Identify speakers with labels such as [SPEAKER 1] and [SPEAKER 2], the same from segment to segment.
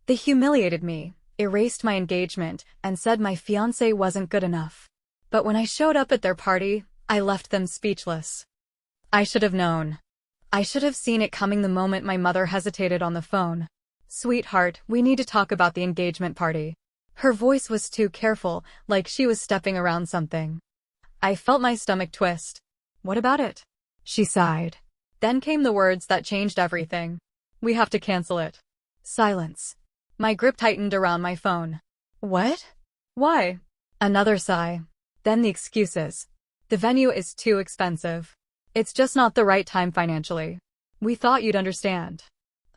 [SPEAKER 1] They humiliated me, erased my engagement, and said my fiancé wasn't good enough. But when I showed up at their party, I left them speechless. I should have known. I should have seen it coming the moment my mother hesitated on the phone. "Sweetheart, we need to talk about the engagement party." Her voice was too careful, like she was stepping around something. I felt my stomach twist. "What about it?" She sighed. Then came the words that changed everything. "We have to cancel it." Silence. My grip tightened around my phone. "What? Why?" Another sigh. Then the excuses. "The venue is too expensive. It's just not the right time financially. We thought you'd understand."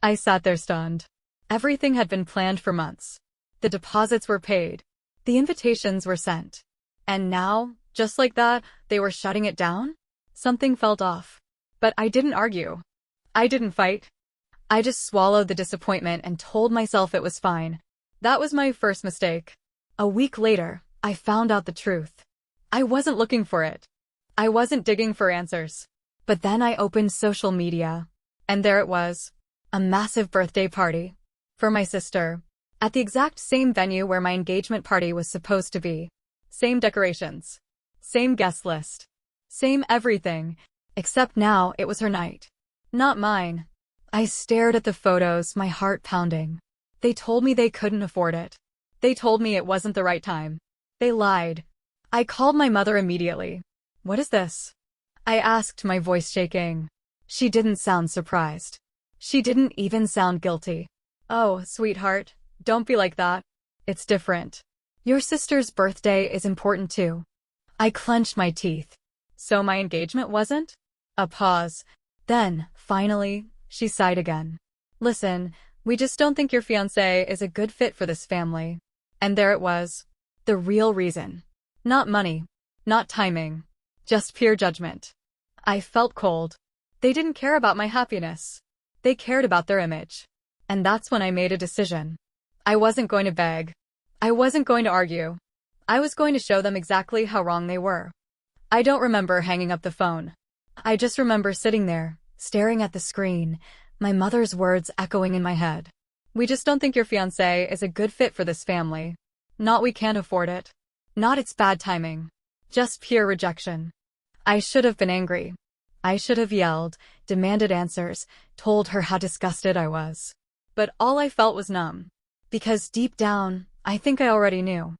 [SPEAKER 1] I sat there stunned. Everything had been planned for months. The deposits were paid. The invitations were sent. And now, just like that, they were shutting it down? Something felt off. But I didn't argue. I didn't fight. I just swallowed the disappointment and told myself it was fine. That was my first mistake. A week later, I found out the truth. I wasn't looking for it. I wasn't digging for answers. But then I opened social media. And there it was. A massive birthday party. For my sister. At the exact same venue where my engagement party was supposed to be. Same decorations. Same guest list. Same everything. Except now it was her night. Not mine. I stared at the photos, my heart pounding. They told me they couldn't afford it. They told me it wasn't the right time. They lied. I called my mother immediately. "What is this?" I asked, my voice shaking. She didn't sound surprised. She didn't even sound guilty. "Oh, sweetheart, don't be like that. It's different. Your sister's birthday is important too." I clenched my teeth. So my engagement wasn't? A pause. Then, finally, she sighed again. "Listen, we just don't think your fiancé is a good fit for this family." And there it was. The real reason. Not money. Not timing. Just pure judgment. I felt cold. They didn't care about my happiness. They cared about their image. And that's when I made a decision. I wasn't going to beg. I wasn't going to argue. I was going to show them exactly how wrong they were. I don't remember hanging up the phone. I just remember sitting there, staring at the screen, my mother's words echoing in my head. "We just don't think your fiancé is a good fit for this family. Not we can't afford it. Not it's bad timing. Just pure rejection." I should have been angry. I should have yelled, demanded answers, told her how disgusted I was. But all I felt was numb. Because deep down, I think I already knew.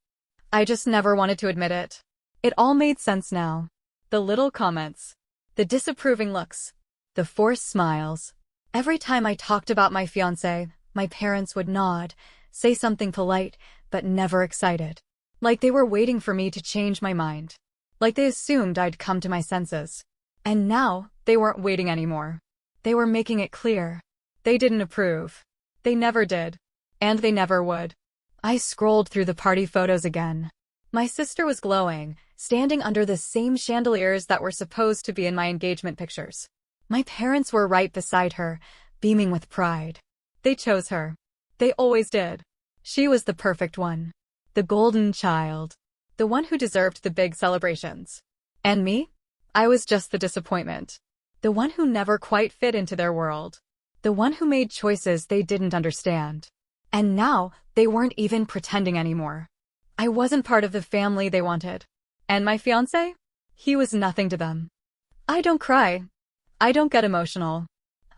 [SPEAKER 1] I just never wanted to admit it. It all made sense now. The little comments. The disapproving looks. The forced smiles. Every time I talked about my fiancé, my parents would nod, say something polite, but never excited. Like they were waiting for me to change my mind. Like they assumed I'd come to my senses. And now, they weren't waiting anymore. They were making it clear. They didn't approve. They never did. And they never would. I scrolled through the party photos again. My sister was glowing, standing under the same chandeliers that were supposed to be in my engagement pictures. My parents were right beside her, beaming with pride. They chose her. They always did. She was the perfect one. The golden child. The one who deserved the big celebrations. And me? I was just the disappointment. The one who never quite fit into their world. The one who made choices they didn't understand. And now, they weren't even pretending anymore. I wasn't part of the family they wanted. And my fiancé? He was nothing to them. I don't cry. I don't get emotional.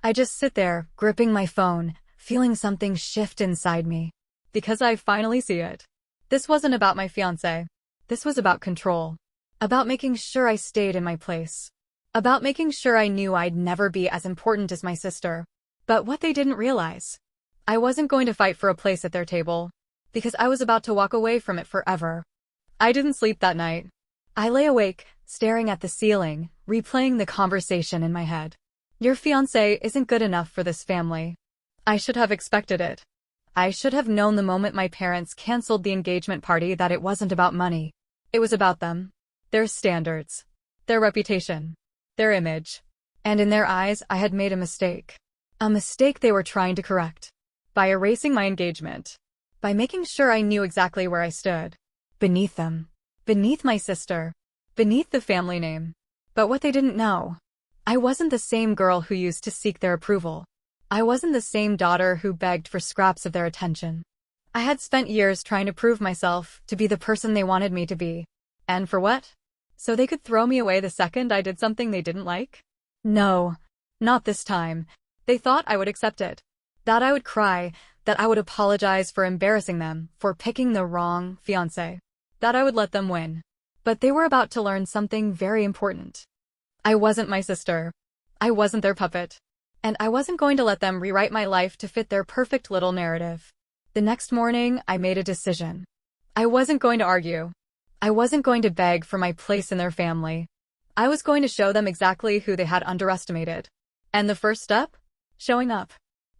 [SPEAKER 1] I just sit there, gripping my phone, feeling something shift inside me. Because I finally see it. This wasn't about my fiancé. This was about control. About making sure I stayed in my place. About making sure I knew I'd never be as important as my sister. But what they didn't realize. I wasn't going to fight for a place at their table. Because I was about to walk away from it forever. I didn't sleep that night. I lay awake, staring at the ceiling, replaying the conversation in my head. Your fiancé isn't good enough for this family. I should have expected it. I should have known the moment my parents canceled the engagement party that it wasn't about money. It was about them. Their standards. Their reputation. Their image. And in their eyes, I had made a mistake. A mistake they were trying to correct. By erasing my engagement. By making sure I knew exactly where I stood. Beneath them. Beneath my sister. Beneath the family name. But what they didn't know. I wasn't the same girl who used to seek their approval. I wasn't the same daughter who begged for scraps of their attention. I had spent years trying to prove myself to be the person they wanted me to be. And for what? So they could throw me away the second I did something they didn't like? No, not this time. They thought I would accept it. That I would cry, that I would apologize for embarrassing them, for picking the wrong fiancé. That I would let them win. But they were about to learn something very important. I wasn't my sister. I wasn't their puppet. And I wasn't going to let them rewrite my life to fit their perfect little narrative. The next morning, I made a decision. I wasn't going to argue. I wasn't going to beg for my place in their family. I was going to show them exactly who they had underestimated. And the first step? Showing up.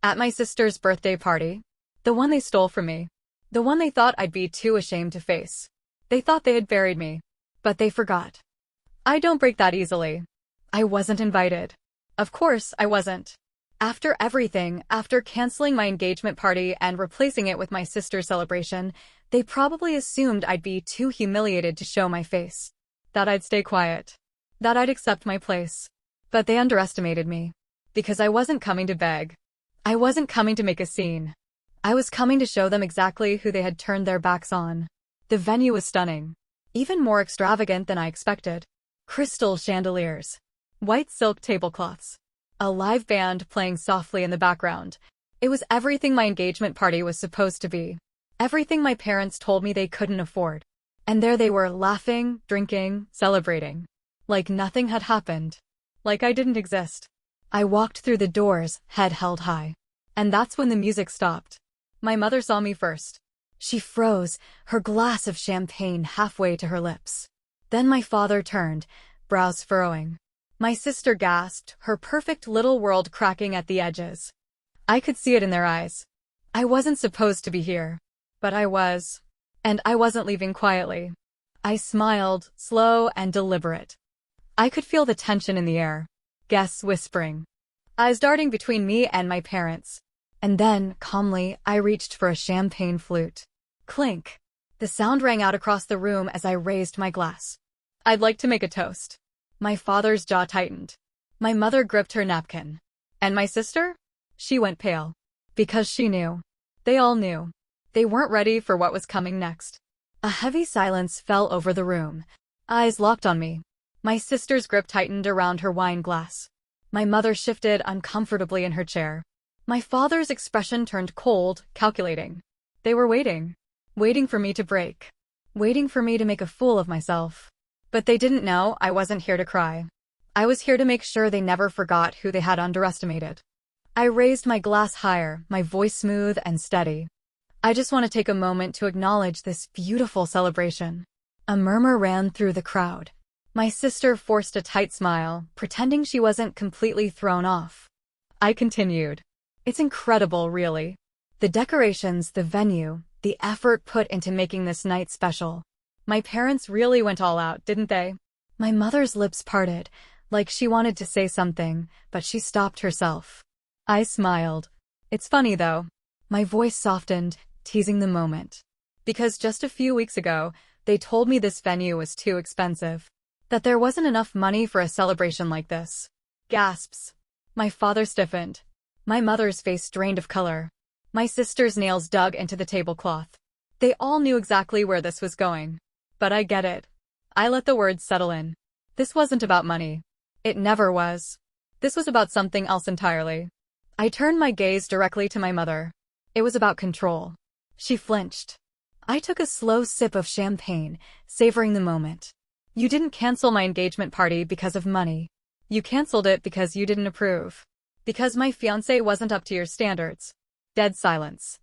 [SPEAKER 1] At my sister's birthday party. The one they stole from me. The one they thought I'd be too ashamed to face. They thought they had buried me. But they forgot. I don't break that easily. I wasn't invited. Of course I wasn't. After everything, after canceling my engagement party and replacing it with my sister's celebration, they probably assumed I'd be too humiliated to show my face. That I'd stay quiet. That I'd accept my place. But they underestimated me. Because I wasn't coming to beg. I wasn't coming to make a scene. I was coming to show them exactly who they had turned their backs on. The venue was stunning. Even more extravagant than I expected. Crystal chandeliers. White silk tablecloths. A live band playing softly in the background. It was everything my engagement party was supposed to be. Everything my parents told me they couldn't afford. And there they were, laughing, drinking, celebrating. Like nothing had happened. Like I didn't exist. I walked through the doors, head held high. And that's when the music stopped. My mother saw me first. She froze, her glass of champagne halfway to her lips. Then my father turned, brows furrowing. My sister gasped, her perfect little world cracking at the edges. I could see it in their eyes. I wasn't supposed to be here. But I was. And I wasn't leaving quietly. I smiled, slow and deliberate. I could feel the tension in the air. Guests whispering. Eyes darting between me and my parents. And then, calmly, I reached for a champagne flute. Clink. The sound rang out across the room as I raised my glass. I'd like to make a toast. My father's jaw tightened. My mother gripped her napkin. And my sister? She went pale. Because she knew. They all knew. They weren't ready for what was coming next. A heavy silence fell over the room. Eyes locked on me. My sister's grip tightened around her wine glass. My mother shifted uncomfortably in her chair. My father's expression turned cold, calculating. They were waiting. Waiting for me to break. Waiting for me to make a fool of myself. But they didn't know I wasn't here to cry. I was here to make sure they never forgot who they had underestimated. I raised my glass higher, my voice smooth and steady. I just want to take a moment to acknowledge this beautiful celebration. A murmur ran through the crowd. My sister forced a tight smile, pretending she wasn't completely thrown off. I continued. It's incredible, really. The decorations, the venue, the effort put into making this night special. My parents really went all out, didn't they? My mother's lips parted, like she wanted to say something, but she stopped herself. I smiled. It's funny, though. My voice softened, teasing the moment. Because just a few weeks ago, they told me this venue was too expensive. That there wasn't enough money for a celebration like this. Gasps. My father stiffened. My mother's face drained of color. My sister's nails dug into the tablecloth. They all knew exactly where this was going. But I get it. I let the words settle in. This wasn't about money. It never was. This was about something else entirely. I turned my gaze directly to my mother. It was about control. She flinched. I took a slow sip of champagne, savoring the moment. You didn't cancel my engagement party because of money. You canceled it because you didn't approve. Because my fiancé wasn't up to your standards. Dead silence.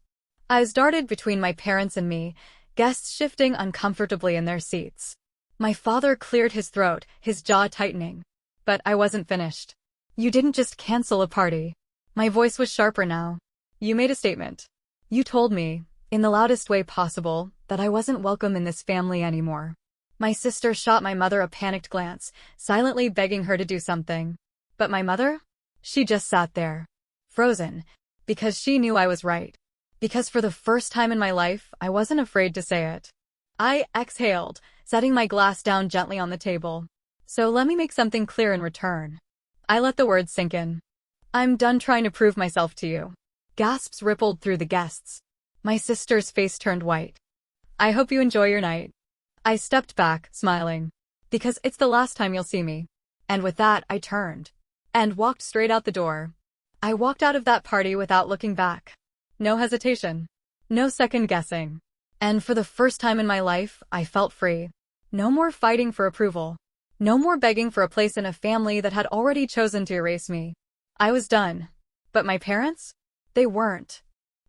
[SPEAKER 1] Eyes darted between my parents and me, guests shifting uncomfortably in their seats. My father cleared his throat, his jaw tightening. But I wasn't finished. You didn't just cancel a party. My voice was sharper now. You made a statement. You told me, in the loudest way possible, that I wasn't welcome in this family anymore. My sister shot my mother a panicked glance, silently begging her to do something. But my mother? She just sat there. Frozen. Because she knew I was right. Because for the first time in my life, I wasn't afraid to say it. I exhaled, setting my glass down gently on the table. So let me make something clear in return. I let the words sink in. I'm done trying to prove myself to you. Gasps rippled through the guests. My sister's face turned white. I hope you enjoy your night. I stepped back, smiling. Because it's the last time you'll see me. And with that, I turned and walked straight out the door. I walked out of that party without looking back. No hesitation. No second guessing. And for the first time in my life, I felt free. No more fighting for approval. No more begging for a place in a family that had already chosen to erase me. I was done. But my parents? They weren't.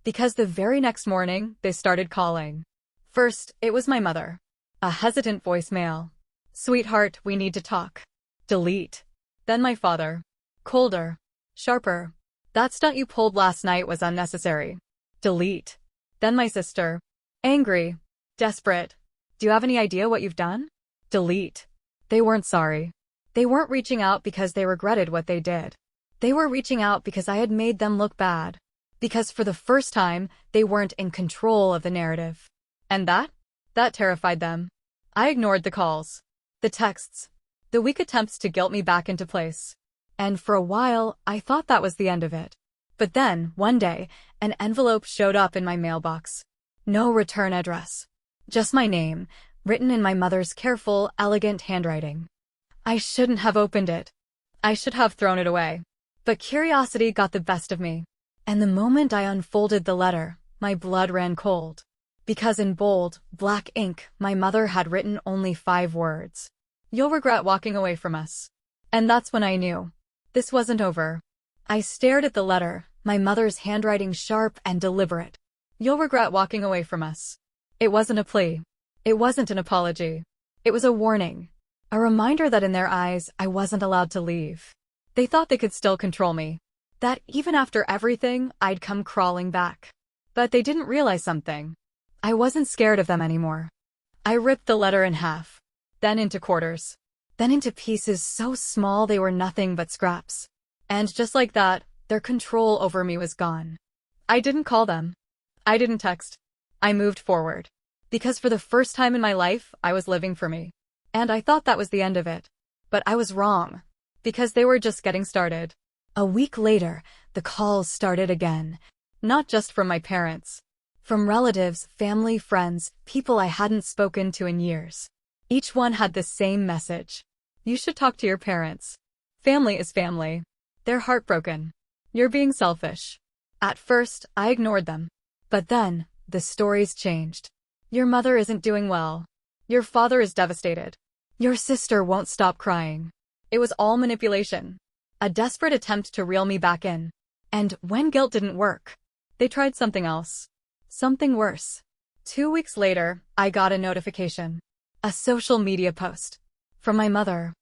[SPEAKER 1] Because the very next morning, they started calling. First, it was my mother. A hesitant voicemail. Sweetheart, we need to talk. Delete. Then my father. Colder. Sharper. That stunt you pulled last night was unnecessary. Delete. Then my sister. Angry. Desperate. Do you have any idea what you've done? Delete. They weren't sorry. They weren't reaching out because they regretted what they did. They were reaching out because I had made them look bad. Because for the first time, they weren't in control of the narrative. And that terrified them. I ignored the calls. The texts. The weak attempts to guilt me back into place. And for a while, I thought that was the end of it. But then, one day, an envelope showed up in my mailbox. No return address. Just my name, written in my mother's careful, elegant handwriting. I shouldn't have opened it. I should have thrown it away. But curiosity got the best of me. And the moment I unfolded the letter, my blood ran cold. Because in bold, black ink, my mother had written only 5 words. You'll regret walking away from us. And that's when I knew. This wasn't over. I stared at the letter, my mother's handwriting sharp and deliberate. You'll regret walking away from us. It wasn't a plea. It wasn't an apology. It was a warning. A reminder that in their eyes, I wasn't allowed to leave. They thought they could still control me. That even after everything, I'd come crawling back. But they didn't realize something. I wasn't scared of them anymore. I ripped the letter in half. Then into quarters. Then into pieces so small they were nothing but scraps. And just like that, their control over me was gone. I didn't call them. I didn't text. I moved forward. Because for the first time in my life, I was living for me. And I thought that was the end of it. But I was wrong. Because they were just getting started. A week later, the calls started again. Not just from my parents. From relatives, family, friends, people I hadn't spoken to in years. Each one had the same message. You should talk to your parents. Family is family. They're heartbroken. You're being selfish. At first, I ignored them. But then, the stories changed. Your mother isn't doing well. Your father is devastated. Your sister won't stop crying. It was all manipulation. A desperate attempt to reel me back in. And when guilt didn't work, they tried something else. Something worse. 2 weeks later, I got a notification. A social media post. From my mother.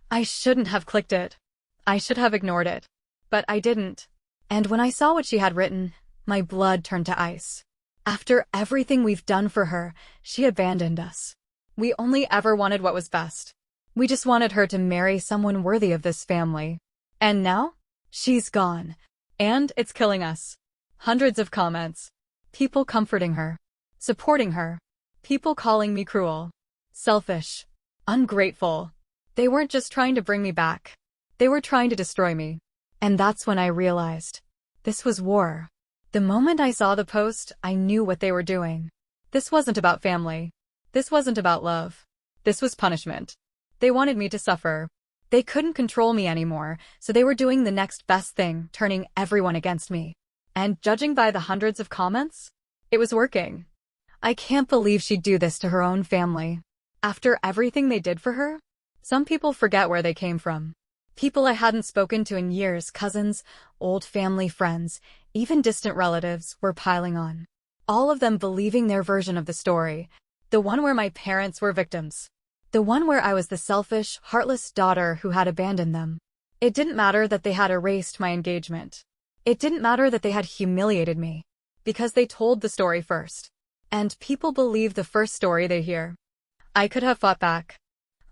[SPEAKER 1] I shouldn't have clicked it. I should have ignored it. But I didn't. And when I saw what she had written, my blood turned to ice. After everything we've done for her, she abandoned us. We only ever wanted what was best. We just wanted her to marry someone worthy of this family. And now? She's gone. And it's killing us. Hundreds of comments. People comforting her. Supporting her. People calling me cruel. Selfish. Ungrateful. They weren't just trying to bring me back. They were trying to destroy me. And that's when I realized. This was war. The moment I saw the post, I knew what they were doing. This wasn't about family. This wasn't about love. This was punishment. They wanted me to suffer. They couldn't control me anymore, so they were doing the next best thing, turning everyone against me. And judging by the hundreds of comments, it was working. I can't believe she'd do this to her own family. After everything they did for her? Some people forget where they came from. People I hadn't spoken to in years, cousins, old family friends, even distant relatives, were piling on. All of them believing their version of the story. The one where my parents were victims. The one where I was the selfish, heartless daughter who had abandoned them. It didn't matter that they had erased my engagement. It didn't matter that they had humiliated me. Because they told the story first. And people believe the first story they hear. I could have fought back.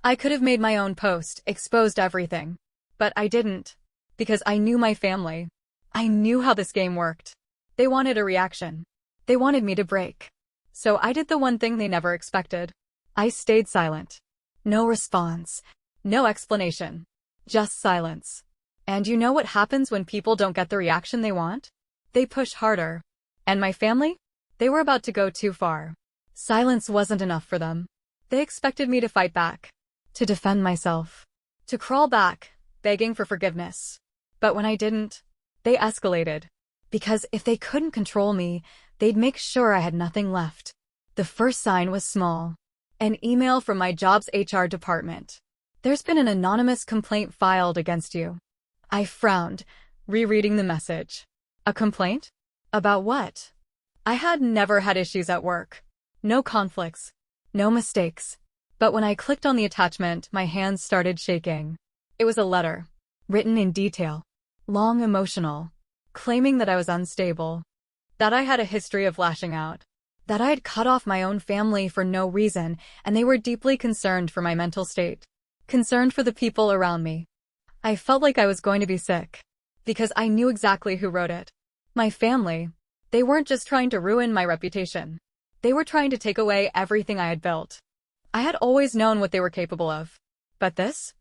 [SPEAKER 1] I could have made my own post, exposed everything. But I didn't. Because I knew my family. I knew how this game worked. They wanted a reaction. They wanted me to break. So I did the one thing they never expected. I stayed silent. No response. No explanation. Just silence. And you know what happens when people don't get the reaction they want? They push harder. And my family? They were about to go too far. Silence wasn't enough for them. They expected me to fight back, to defend myself, to crawl back, begging for forgiveness. But when I didn't, they escalated. Because if they couldn't control me, they'd make sure I had nothing left. The first sign was small. An email from my job's HR department. There's been an anonymous complaint filed against you. I frowned, rereading the message. A complaint? About what? I had never had issues at work. No conflicts. No mistakes. But when I clicked on the attachment, my hands started shaking. It was a letter, written in detail, long, emotional, claiming that I was unstable, that I had a history of lashing out, that I had cut off my own family for no reason, and they were deeply concerned for my mental state, concerned for the people around me. I felt like I was going to be sick, because I knew exactly who wrote it. My family. They weren't just trying to ruin my reputation. They were trying to take away everything I had built. I had always known what they were capable of. But this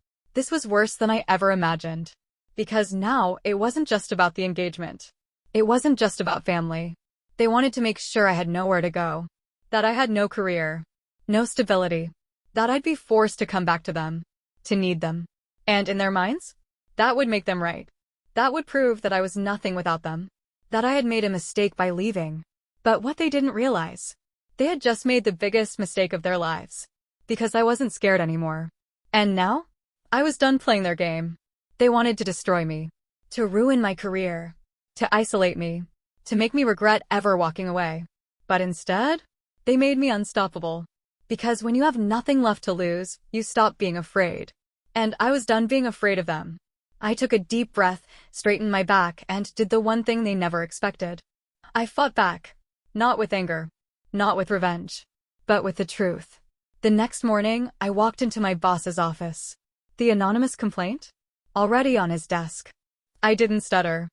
[SPEAKER 1] was worse than I ever imagined. Because now, it wasn't just about the engagement. It wasn't just about family. They wanted to make sure I had nowhere to go. That I had no career. No stability. That I'd be forced to come back to them. To need them. And in their minds? That would make them right. That would prove that I was nothing without them. That I had made a mistake by leaving. But what they didn't realize, they had just made the biggest mistake of their lives. Because I wasn't scared anymore. And now? I was done playing their game. They wanted to destroy me. To ruin my career. To isolate me. To make me regret ever walking away. But instead, they made me unstoppable. Because when you have nothing left to lose, you stop being afraid. And I was done being afraid of them. I took a deep breath, straightened my back, and did the one thing they never expected. I fought back. Not with anger. Not with revenge. But with the truth. The next morning, I walked into my boss's office. The anonymous complaint? Already on his desk. I didn't stutter.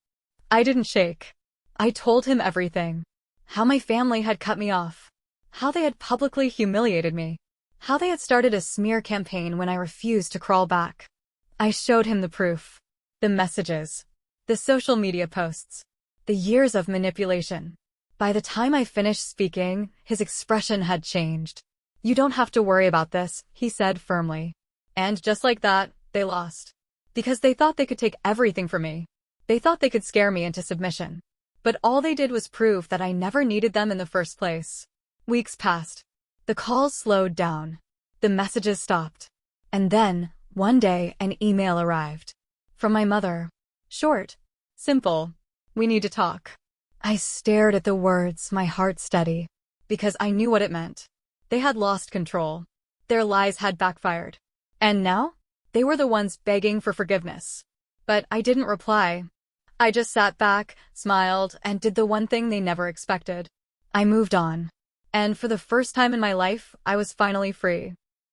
[SPEAKER 1] I didn't shake. I told him everything. How my family had cut me off. How they had publicly humiliated me. How they had started a smear campaign when I refused to crawl back. I showed him the proof. The messages. The social media posts. The years of manipulation. By the time I finished speaking, his expression had changed. "You don't have to worry about this," he said firmly. And just like that, they lost. Because they thought they could take everything from me. They thought they could scare me into submission. But all they did was prove that I never needed them in the first place. Weeks passed. The calls slowed down. The messages stopped. And then, one day, an email arrived. From my mother. Short. Simple. "We need to talk." I stared at the words, my heart steady. Because I knew what it meant. They had lost control. Their lies had backfired. And now? They were the ones begging for forgiveness. But I didn't reply. I just sat back, smiled, and did the one thing they never expected. I moved on. And for the first time in my life, I was finally free.